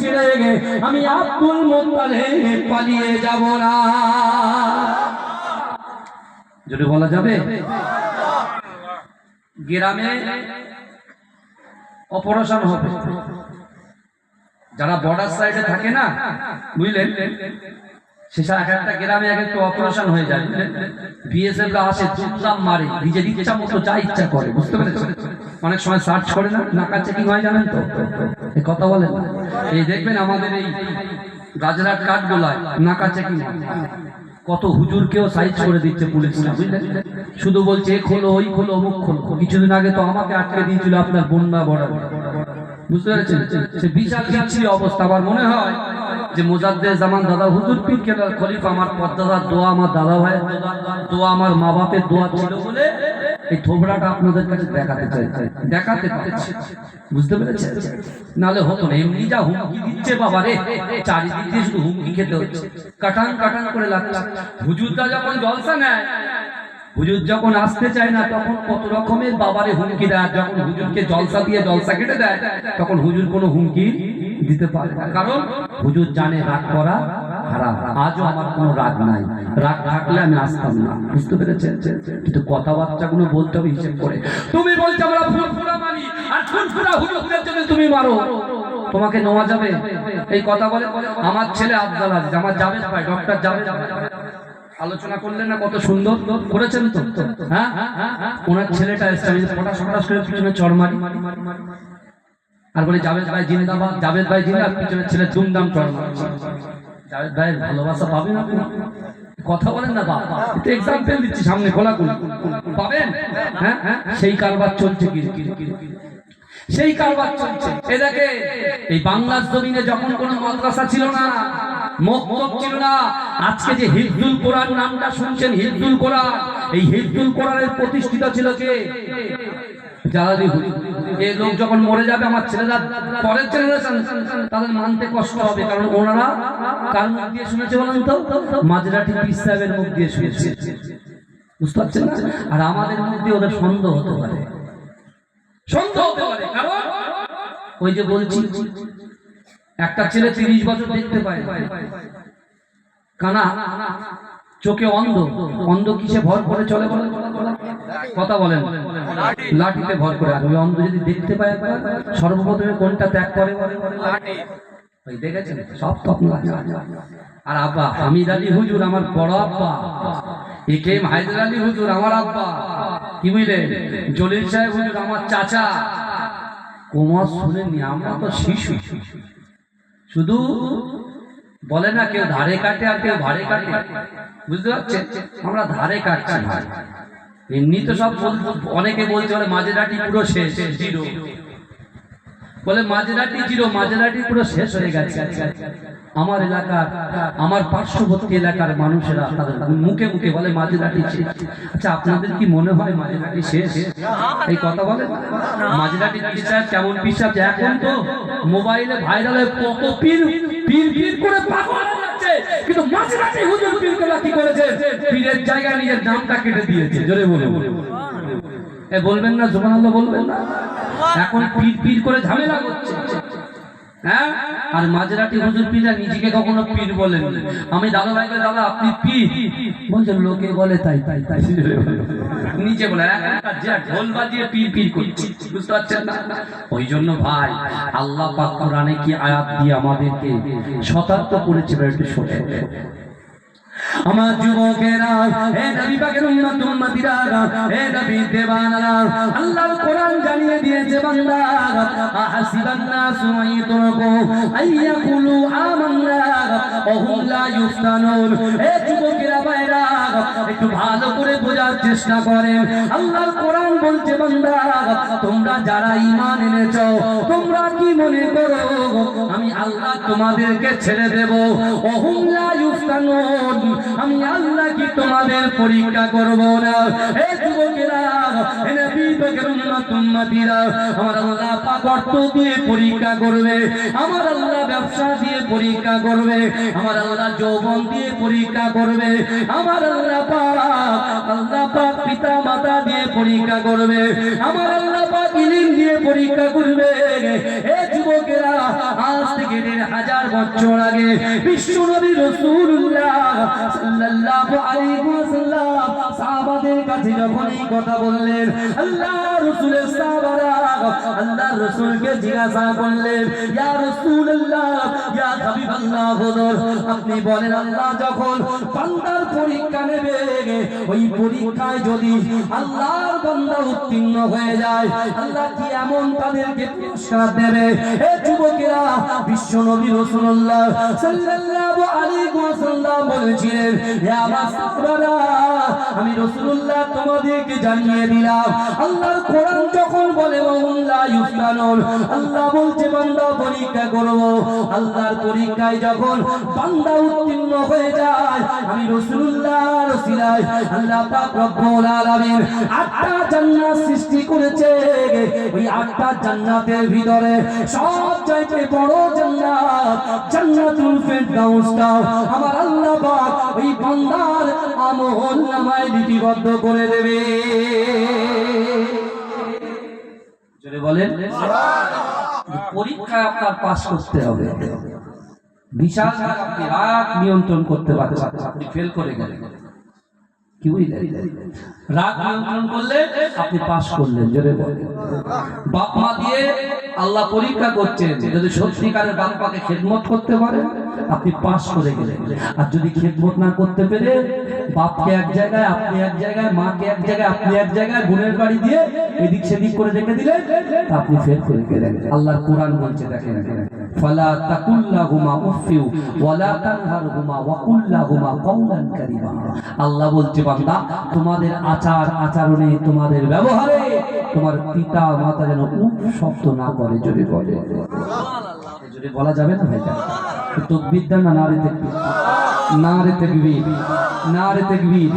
ছেড়ে আমি Abdul Muttalib পালিয়ে যাব না। যদি বলা যাবে গ্রামে অপারেশন হবে, যারা বর্ডার সাইডে থাকে না বুঝলেন, সেসব এক একটা গ্রামে এক একটা অপারেশন হয়ে যায়, বিএসএফ রা আসে চুপচাপ মারে, নিজের ইচ্ছা মতো যা ইচ্ছা করে, বুঝতে পেরেছেন? অনেক সময় সার্চ করে না, নাকা চেকিং হয়, জানেন তো? এই কথা বলেন, এই দেখবেন আমাদের এই রাজরাট কাঠগোলায় নাকা চেকিং কত হুজুরকেও সাইজ করে দিচ্ছে পুলিশরা, বুঝলেন? শুধু বলছে এ খোলো ওই খোলো অমুক খোলো। কিছুদিন আগে তো আমাকে আটকে দিয়েছিল আপনার বন্যা বড়, বুঝতে পেরেছেন? সে বিশাল বিচ্ছিরি অবস্থা। আমার মনে হয় যে মুজাদ্দেদ জামান দাদা হুজুর পীর কেবলার খলিফা আমার পদ্মাদার দোয়া, আমার দাদা ভাইয়ের দোয়া, আমার মা বাপের দোয়া ছিল বলে এই থোবড়াটা আপনাদের কাছে দেখাতে পারছি, বুঝতে পেরেছেন? নালে হতো না। এমনি যা হুমকি দিচ্ছে বাবা রে, চারিদিক দিয়ে শুধু হুমকি খেতে হচ্ছে, কাটান কাটান করে লাগছে। হুজুররা যখন জলসা নেয়, হুজুর যখন আসতে চায় না, তখন কত রকমের বাবারে হুমকি দেয়। যখন হুজুরকে জলসা দিয়ে জলসা কেটে দেয়, তখন হুজুর কোনো হুমকি দিতে পারে না, কারণ হুজুর জানে রাগ করা হারাম। আজও আমার কোনো রাগ নাই, রাগ থাকলে আমি আসতাম না, বুঝতে পেরেছেন? কিন্তু কথাবার্তাগুলো বলতে হবে হিসেব করে। তুমি বলছো আমরা ফুরফুরা মানি, আর ফুরফুরা হুজুরদের জন্য তুমি মারো, তোমাকে নেওয়া যাবে? এই কথা বলে আমার ছেলে আব্দুল আজিজ, আমার জাভেদ ভাই, ডক্টর জাভেদ ভাই, আলোচনা করলেন না, কত সুন্দর করেছেন তো? হ্যাঁ, ওনার ছেলেটা এসে আমি ফটাস ফটাস করে পিছনে চড় মারি আর বলি জাভেদ ভাই জিন্দাবাদ, জাভেদ ভাই জিন্দাবাদ, পিছনে ছেলে দুমদাম চড় মারি। জাভেদ ভাই ভালোবাসা পাবেন আপনি? কথা বলেন না বাবা, এটা এক্সাম্পল দিচ্ছি, সামনে খোলা পাবেন। হ্যাঁ, সেই কারবার চলছে, সেই কারবার চলছে। এ দেখে এই বাংলার জমিনে যখন কোনো মাদ্রাসা ছিল না, মক্তব ছিল না, আজকে যে হিফজুল কোরআন নামটা শুনছেন, হিফজুল কোরআন, এই হিফজুল কোরআনের প্রতিষ্ঠিত ছিল কে? জালালি হুজুর। এই লোক যখন মরে যাবে, আমার ছেলেরা পরের জেনারেশন তাদের মানতে কষ্ট হবে, কারণ ওনারা কার মুখ দিয়ে শুনেছে বলেন তো? মাঝরাটি পীর সাহেবের মুখ দিয়ে শুনেছে, বুঝতে পারছেন না? আর আমাদের মুখ দিয়ে ওদের সন্দেহ হতে পারে, সন্দেহ হতে পারে, কারণ ওই যে বলছি একটা ছেলে 30 বছর দেখতে পায়, কানা, চোখে অন্ধ, অন্ধ কিসে ভর করে চলে বলে? কথা বলেন, লাঠিতে ভর করে। আর ওই অন্ধ যদি দেখতে পায়, সর্বপ্রথমে কোনটা ত্যাগ করে? লাঠি। ওই দেখেছেন সব স্বপ্ন। আর আব্বা হামিদ আলী হুজুর আমার বড় আব্বা, একেএম হায়দার আলী হুজুর আমার আব্বা, কি বুঝলেন? জলিল সাহেব হুজুর আমার চাচা। কোমর শুনেননি, আমরা তো শিশু, শুধু বলে না কেউ ধারে কাটে আর কেউ ভারে কাটে, বুঝতে পারছেন? আমরা ধারে কাটছি না, এমনি তো সব অনেকে বলছে বলে মাঝরাটি পুরো শেষ, জিরো, বলে মাঝরাটি জিরো, মাঝরাটি পুরো শেষ হয়ে গেছে। আমার এলাকার, আমার পার্শ্ববর্তী এলাকার মানুষেরা তাদের মুখে মুখে বলে মাঝরাটি শেষ। আচ্ছা, আপনাদের কি মনে হয় মাঝরাটি শেষ? এই কথা বলে মাঝরাটি পীর সাহেব কেমন পীর সাহেব? এখন তো মোবাইলে ভাইরাল হয়ে কত পীর পীর পীর করে পাগল হয়ে যাচ্ছে, কিন্তু মাঝরাটি হুজুর পীর কেবলা কি করেছে? পীরের জায়গায় নিজের নামটা কেটে দিয়েছে। জোরে বলুন, এ বলবেন না সুবহানাল্লাহ? বলবেন না? এখন পীর পীর করে ঝামেলা করছে। হ্যাঁ, আর মাঝরাটি হুজুর পীররা নিজেকে কখনো পীর বলেন। আমি দাদা ভাইকে, দাদা আপনি পীর বলছেন, লোকে বলে তাই তাই তাই, নিচে বলে ঢোল বাজিয়ে পীর পীর করছে, বুঝতে পারছেন না? ওই জন্য ভাই আল্লাহ পাক কোরআনে কি আয়াত দিয়ে আমাদেরকে সতর্ক করেছে, একটু শোনে আমার যুবকেরা, হে নবী পাকের উম্মত উম্মতিরা, হে নবী দেওয়ানারা, আল্লাহর কোরআন জানিয়ে দিয়েছে বান্দা, আহাসিবান নাসু আইয়ুতরাকু আইয়াকুলু আমান্না ওয়া হুম লা ইফতানুন। হে যুবকেরা ভাইরা, একটু ভালো করে বোঝার চেষ্টা করেন। আল্লাহর কোরআন বলছে বান্দা, তোমরা যারা ঈমান এনেছো, তোমরা কি মনে করো আমি আল্লাহ তোমাদেরকে ছেড়ে দেব? ওয়া হুম লা ইফতানুন, আমি আল্লাহ কি তোমাদের পরীক্ষা করব না? হে যুবকেরা, হে নবী পাকের উম্মত উম্মতিরা, আমার আল্লাহ পাক অর্থ দিয়ে পরীক্ষা করবে, আমার আল্লাহ ব্যবসা দিয়ে পরীক্ষা করবে, আমার আল্লাহ যৌবন দিয়ে পরীক্ষা করবে, আমার আল্লাহ পাক পিতা মাতা দিয়ে পরীক্ষা করবে, আমার আল্লাহ পাক ইলম দিয়ে পরীক্ষা করবে। এ যুবকেরা, আজ থেকে ১,৫০০ বছর আগে বিশ্ব নবী রাসূলুল্লাহ সাল্লাল্লাহু আলাইহি ওয়াসাল্লাম সাহাবাদের কাছে যখন এই কথা বললেন, আল্লাহ রাসূলের সাহাবারা আল্লাহ রাসূলকে জিজ্ঞাসা করলেন, ইয়া রাসূলুল্লাহ, ইয়া হাবিবাল্লাহ, হুজুর আপনি বলেন আল্লাহ যখন বান্দার পরীক্ষা নেবে, ওই পরীক্ষায় যদি আল্লাহর বান্দা উত্তীর্ণ হয়ে যায়, আল্লাহ কি এমন তাদেরকে পুরস্কার দেবে? হে যুবকেরা, বিশ্ব নবী রাসূলুল্লাহ সাল্লাল্লাহু আলাইহি ওয়াসাল্লাম বলেছিলেন, হে আমার সাহাবারা, আমি রাসূলুল্লাহ তোমাদেরকে জানিয়ে দিলাম, আল্লাহর কোরআন যখন বলে ওয়াহুল্লা ইউফতানুন, আল্লাহ বলছে বান্দা পরীক্ষা করব, আল্লাহর পরীক্ষায় যখন বান্দা উত্তীর্ণ হয়ে যায়, আমি রাসূলুল্লাহর ওসিলায় আল্লাহ পাক রব্বুল আলামিন ৮টা জান্নাত সৃষ্টি করেছে। ওই ৮টা জান্নাতের ভিতরে সবচাইতে বড় জান্নাত জান্নাতুল ফেরদাউসটা আমার আল্লাহ পাক ওই বান্দার আমল নামায় লিপিবদ্ধ করে দেবে। জোরে বলেন সুবহানাল্লাহ। পরীক্ষায় আপনার পাস করতে হবে। বিশাল আপনি রাগ নিয়ন্ত্রণ করতে পারছেন, আপনি ফেল করে গেলেন, কি বুঝলেন? রাগ নিয়ন্ত্রণ করলে আপনি পাস করলেন। জোরে বলেন। বাপ মা দিয়ে আল্লাহ পরীক্ষা করছেন, যদি সত্যিকারের বাপ মাকে খেদমত করতে পারেন আপনি পাস করে গেলেন। আর যদি খেদমত না করতে পেরে বাপকে এক জায়গায়, আপনি এক জায়গায়, মাকে এক জায়গায়, আপনি এক জায়গায়, বোনের বাড়ি দিয়ে এদিক সেদিক করে রেখে দিলেন, আপনি ফেল করে গেলেন। আল্লাহর কোরআন বলছে, দেখেন, ফালা তাকুল্লাহুমা উফিউ ওয়ালা তানহারহুমা ওয়া কুল্লাহুমা কাওলান কারীমা। আল্লাহ বলছে বান্দা, তোমাদের আচার আচরণে, তোমাদের ব্যবহারে তোমার পিতা মাতা যেন উফ শব্দ না করে। যদি বলে সুবহানাল্লাহ, যদি বলা যাবে না ভাইজান, তাকবীর দেন না, নারে তাকবীর, নারে তাকবীর, নারে তাকবীর।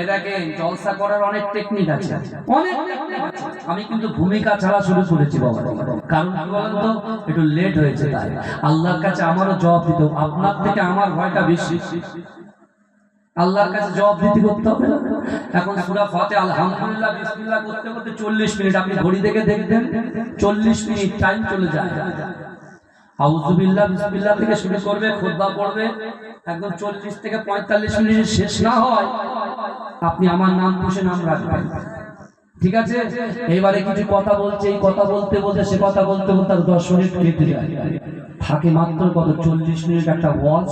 এটাকে জলসা করার অনেক টেকনিক আছে, অনেক টেকনিক আছে। আমি কিন্তু ভূমিকা ছাড়া শুরু করেছি বাবা, কারণ কি বলেন তো, একটু লেট হয়েছে, তাই আল্লাহর কাছে আমারও জবাব দিতে, আপনার থেকে আমার ভয়টা বেশি। আল্লাহর কাছে জবাব দিতে করতে হবে না। এখন সূরা ফাতিহা আলহামদুলিল্লাহ বিসমিল্লাহ করতে করতে 40 মিনিট, আপনি ঘড়ি দেখে দেখবেন 40 মিনিট টাইম চলে যায়। আউযুবিল্লাহ বিসমিল্লাহ থেকে শুরু করবে, খুতবা পড়বে, একদম 40 থেকে 45 মিনিট শেষ না হয় আপনি আমার নাম পুষে নাম রাখবেন, ঠিক আছে? এইবারে কিছু কথা বলছে, এই কথা বলতে বলতে সে কথা বলতে বলতে 10 মিনিট কেটে যায়, থাকে মাত্র কত 40 মিনিট একটা ওয়াজ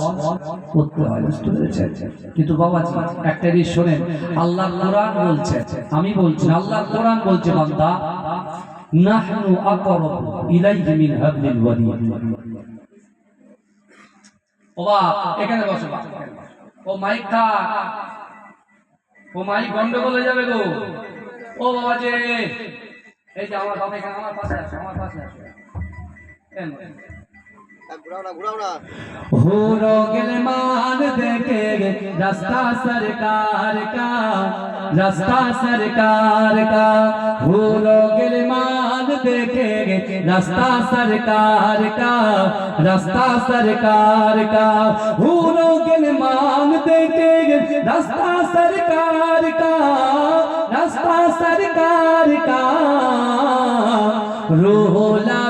করতে হয়, বুঝতে পেরেছেন? কিন্তু বাবাজি একটা জিনিস শোনেন, আল্লাহর কোরআন বলছে, আমি বলছি আল্লাহর কোরআন বলছে, বান্দা নাহনু আকরাবু ইলাইহি মিন হাবলিল ওয়ারিদ। ও বাপ, এখানে বসো, ও মাইক থাক, ও মাইক গন্ডগোল হয়ে যাবে গো। ও বাবা যে, এই যে আমার বাবা এখানে আমার পাশে আছে, আমার পাশে আছে, हो गिलमान देखे रास्ता सरकार का, रास्ता सरकार का, हो गिलमान देखे रास्ता सरकार का, रास्ता सरकार का, हो गिलमान देखे रास्ता सरकार का, रास्ता सरकार का, रोला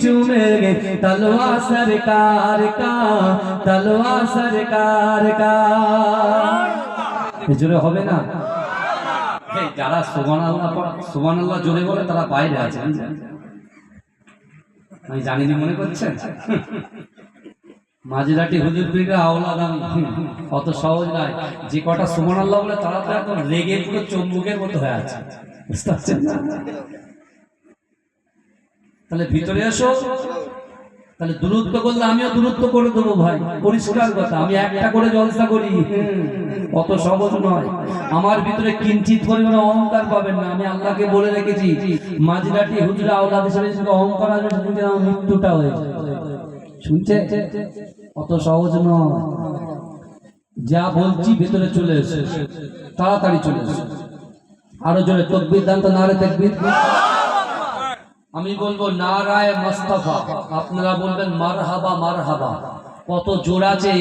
चूमेंगे तलवा सरकार का, तलवा सरकार का। জোরে হবে না? যারা সুবহানাল্লাহ জোরে বলে তারা বাইরে আছে, আমি জানিনি মনে করছেন? মাঝরাটি হুজুর পীররা আওলাদ, আমি অত সহজ নয়। যে কটা সুবহানাল্লাহ বলে তারা তো একদম রেগে পুরো চম্বুকের মতো হয়ে আছে, বুঝতে পারছেন না? তাহলে ভিতরে এসো, তাহলে দূরত্ব করলে আমিও দূরত্ব করে দেবো ভাই, পরিষ্কার কথা। আমি একটা করে জলসা করি, অত সহজ নয়। আমার ভিতরে কিঞ্চিত পরিমাণে অহংকার পাবেন না। আমি আল্লাহকে বলে রেখেছি, মাঝরাটি হুজুর আওলাদ হিসেবে অহংকার আসবে, মৃত্যুটা হয়েছে, শুনছে? অত সহজ নয়। যা বলছি ভেতরে চলে এসে, তাড়াতাড়ি চলে এসে। আরো জোরে তাকবীর দান তো, নারে তাকবীর। আমি বলবো নারায়ে মুস্তাফা, আপনারা বলবেন মারহাবা মারহাবা। কত জোর আছে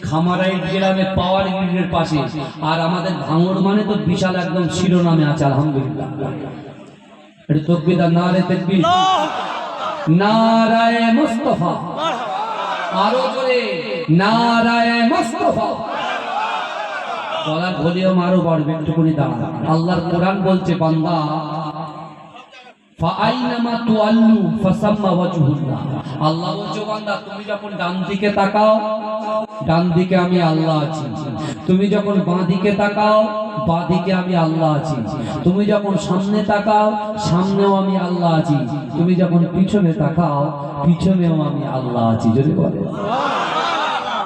খামারাই গ্রামে পাওয়ার গ্রিডের পাশে, আর আমাদের ভাঙড় মানে তো বিশাল একদম শিরোনামে আছে আলহামদুলিল্লাহ। এটা তকবীর নারে তাকবীর, নারায়ে মুস্তাফা, আরো জোরে নারায়ে মুস্তাফা। বলার ভলিউম আরো বাড়বে, একটুখানি দাঁড়ান। আল্লাহর কোরআন বলছে বান্দা ফাআইনামা তুআল্লু ফাসাম্মা ওয়াজহুল্লাহ। আল্লাহ বলছে বান্দা তুমি যখন ডান দিকে তাকাও, ডান দিকে আমি আল্লাহ আছি। তুমি যখন বাঁ দিকে তাকাও, বাঁ দিকে আমি আল্লাহ আছি। তুমি যখন সামনে তাকাও, সামনেও আমি আল্লাহ আছি। তুমি যখন পিছনে তাকাও, পিছনেও আমি আল্লাহ আছি। যদি বলে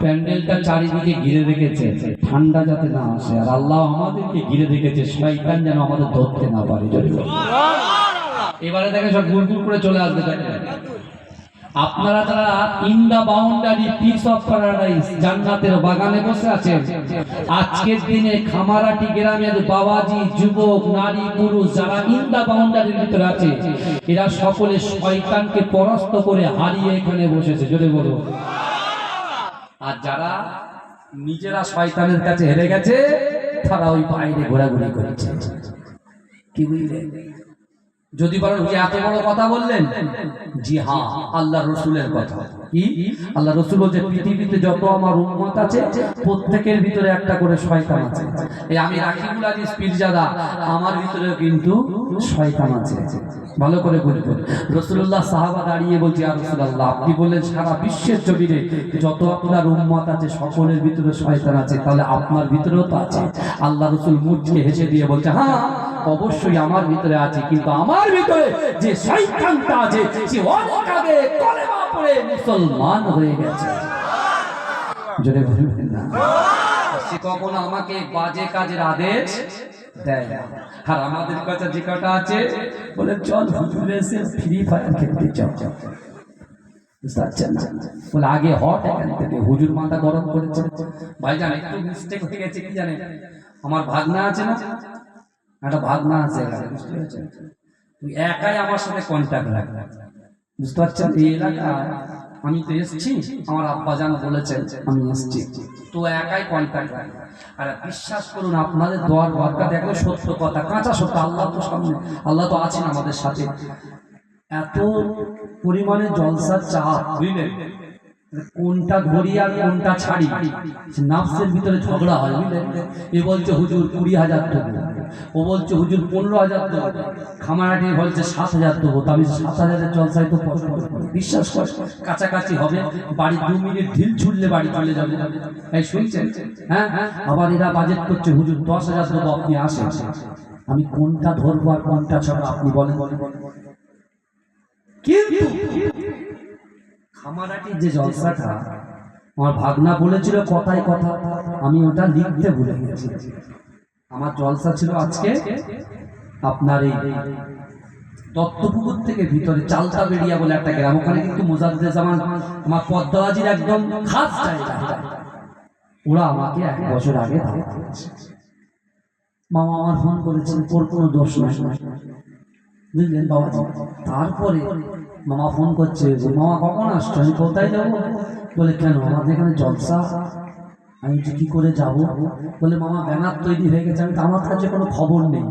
প্যান্ডেলটা চারিদিকে ঘিরে রেখেছে ঠান্ডা যাতে না আসে, আর আল্লাহ আমাদেরকে ঘিরে রেখেছে শয়তান যেন আমাদের ধরতে না পারে। যদি এবারে দেখে সব গুড়গুড় করে চলে আসবে। আপনারা যারা in the boundary piece of paradise জান্নাতের বাগানে বসে আছেন, আজকের দিনে খামারাটি গ্রামের বাবাজি, যুবক, নারী, পুরুষ যারা ইন দা বাউন্ডারির ভিতরে আছে, এরা সকলে শয়তানকে পরাস্ত করে হারিয়ে এখানে বসেছে। জোরে বলো। আর যারা নিজেরা শয়তানের কাছে হেরে গেছে, তারা ওই বাইরে ঘোরাঘুরি করেছে। কি বুঝলেন? যদি বলেন যে এত বড় কথা বললেন, জি হ্যাঁ, আল্লাহ রসুলের কথা। কি আল্লাহ রসুল বলছে পৃথিবীতে যত আমার উম্মত আছে প্রত্যেকের ভিতরে একটা করে শয়তান আছে। এই আমি রাকিবুল আজিজ পীরজাদা, আমার ভিতরেও কিন্তু শয়তান আছে। ভালো করে বুঝবেন। রাসূলুল্লাহ সাহাবা দাঁড়িয়ে বলছে ইয়া রাসূলুল্লাহ, আপনি বললেন সারা বিশ্বের জমিনে যত আপনার উম্মত আছে সকলের ভিতরে শয়তান আছে, তাহলে আপনার ভিতরেও তো আছে। আল্লাহ রসুল মুচকে হেসে দিয়ে বলছে হ্যাঁ অবশ্যই আমার ভিতরে আছে, কিন্তু আমার ভিতরে যে শয়তানটা আছে সে অনেক আগে কলেমা পড়ে মুসলমান হয়ে গেছে। জোরে বলবেন না। সে কখনো আমাকে বাজে কাজের আদেশ দেয় না। আর আমাদের কাছে যে কটা আছে বলে চল হুজুরের সে ফ্রি ফায়ার খেলতে চাও। বুঝতে পারছেন না? বলে আগে হট এখান থেকে, হুজুর মাথা গরম করেছে। ভাইজান একটু মিস্টেক হয়ে গেছে, কি জানেন আমার ভাগনা আছে না, একটা ভাগনা আছে, বুঝতে পারছেন, একাই আমার সাথে কন্ট্যাক্ট রাখবে। বুঝতে পারছেন? এই এলাকায় আমি তো এসছি, আমার আব্বাজান বলেছেন আমি এসছি, তো একাই কন্ট্যাক্ট রাখবে। আর বিশ্বাস করুন আপনাদের দোয়ার বরকত দেখো, সত্য কথা, কাঁচা সত্য। আল্লাহ তো সামনে, আল্লাহ তো আছেন আমাদের সাথে। এত পরিমাণে জলসার চাপ, বুঝলেন, কোনটা ধরি আর কোনটা ছাড়ি নাফসের ভিতরে ঝগড়া হয়। বুঝলেন? এ বলছে হুজুর 20,000 দেবো, ও বলছে হুজুর 15,000 দেবো, খামারাটি বলছে 7,000 দেবো। তো আমি 7,000-এর জলসায় তো বিশ্বাস করে কাছাকাছি হবে, বাড়ি 2 মিনিট ঢিল ছুড়লে বাড়ি চলে যাবে। এই শুনছেন? হ্যাঁ, আবার এরা বাজেট করছে হুজুর 10,000 দেবো, আপনি আসেন। আমি কোনটা ধরবো আর কোনটা ছাড়া আপনি বলেন। কিন্তু খামারাটি যে জলসাটা আমার ভাগনা বলেছিল কথায় কথা, আমি ওটা লিখতে ভুলে গেছি। আমার জলসা ছিল আজকে আপনার এই দত্তপুকুর থেকে ভিতরে চালতা বেরিয়া বলে একটা গ্রাম, ওখানে কিন্তু মুজাদ্দেদ জামান আমার পদ্মাজির একদম খাস জায়গা। ওরা আমাকে 1 বছর আগে মামা আমার ফোন করেছেন, ওর কোনো দোষ নাই, বুঝলেন বাবাজি। তারপরে মামা ফোন করছে, মামা কখন আসছো? আমি কোথায় যাবো? বলে কেন? আমাদের এখানে জলসা। আমি কি করে যাবো? বলে মামা ব্যানার তৈরি হয়ে গেছে। আমি আমার কাছে কোনো খবর নেই।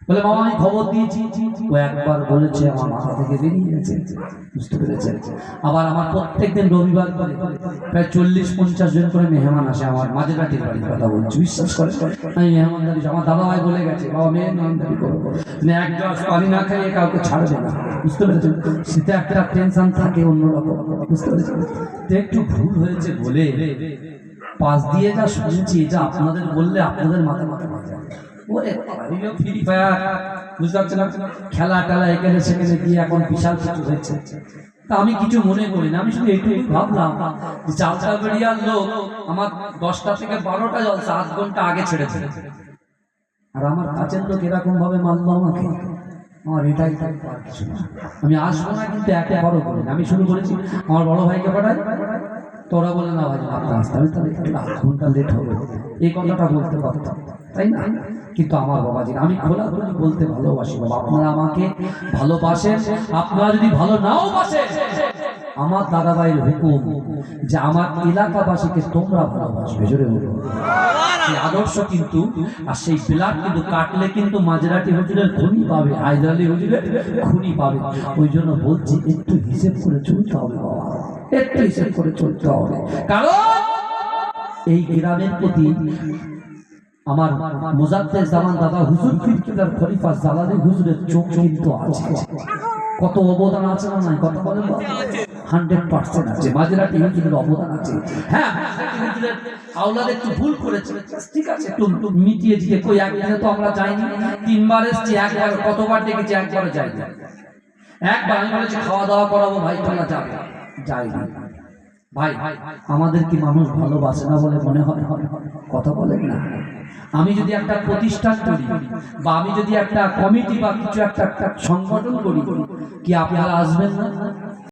বলে মামা আমি খবর দিয়েছি। ও একবার বলেছে আমার মাথা থেকে বেরিয়ে গেছে। বুঝতে পেরেছেন? আবার আমার প্রত্যেকদিন রবিবার করে প্রায় 40-50 জন করে মেহমান আসে আমার মাঝেরাটির বাড়ির কথা বলছি। বিশ্বাস করে আমি মেহমানদারি, আমার দাদা ভাই বলে গেছে বাবা মেহমানদারি করবো, এক গ্লাস পানি না খাইয়ে কাউকে ছাড়বে না। বুঝতে পেরেছেন? সেটা একটা টেনশন থাকে অন্যরকম। বুঝতে পেরেছেন? একটু ভুল হয়েছে বলে পাশ দিয়ে যা শুনছি, এটা আপনাদের বললে আপনাদের মাথা মাথা মাথা ফ্রি ফায়ার, বুঝতে পারছেন না, খেলা টেলা এখানে সেখানে দিয়ে এখন বিশাল কিছু হয়েছে। তা আমি কিছু মনে করি না, আমি শুধু এইটুকু ভাবলাম যে চালতা বেরিয়ার লোক আমার 10টা থেকে 12টা জলসা 8 ঘন্টা আগে ছেড়েছে, আর আমার কাছের লোক এরকম ভাবে মানলো আমাকে। আমার এটাই কিছু না, আমি আসবো না, কিন্তু একটা বড় করি না। আমি শুরু করেছি আমার বড় ভাইকে পাঠাই, তোরা বলে না ভাই আপনার আসতে হবে, তাহলে 8 ঘন্টা লেট হবে, এই কথাটা বলতে পারতাম, তাই না? কিন্তু আমার বাবাজি, আমি খোলাখুলি বলতে ভালোবাসি বাবা, আপনারা আমাকে ভালোবাসেন। আপনারা যদি ভালো নাও বাসেন আমার দাদা ভাইয়ের হুকুম যে আমার এলাকাবাসীকে তোমরা ভালোবাসবে, জোরে বলো। সেই আদর্শ কিন্তু, আর সেই ব্লাড কিন্তু কাটলে কিন্তু মাঝরাটি হুজুরের খুনি পাবে, হায়দার আলী হুজুরের খুনি পাবে। ওই জন্য বলছি একটু হিসেব করে চলতে হবে বাবা, একটু হিসেব করে চলতে হবে। কারণ এই গ্রামের প্রতি আমার মুজাদ্দেদ জামান দাদা হুজুর পীর খলিফা জালালি হুজুরের চোখ কিন্তু আছে। কত অবদান আছে না নাই, কথা বলেন 100% আছে, মাঝরাটি হুজুরের অবদান আছে। হ্যাঁ, হুজুরের আওলাদ একটু ভুল করেছে, ঠিক আছে, একটু মিটিয়ে দিতে। কই একদিনে তো আমরা যাইনি, 3 বার এসেছি, একবার কতবার ডেকেছি, একবারও যাইনি। একবার আমি বলেছি খাওয়া দাওয়া করাবো, ভাই তোমরা যাবে, যাইনি। ভাই আমাদের কি মানুষ ভালোবাসে না বলে মনে হয়? কথা বলেন না। আমি যদি একটা প্রতিষ্ঠান করি বা আমি যদি একটা কমিটি বা কিছু একটা সংগঠন করি, কি আপনারা আসবেন না?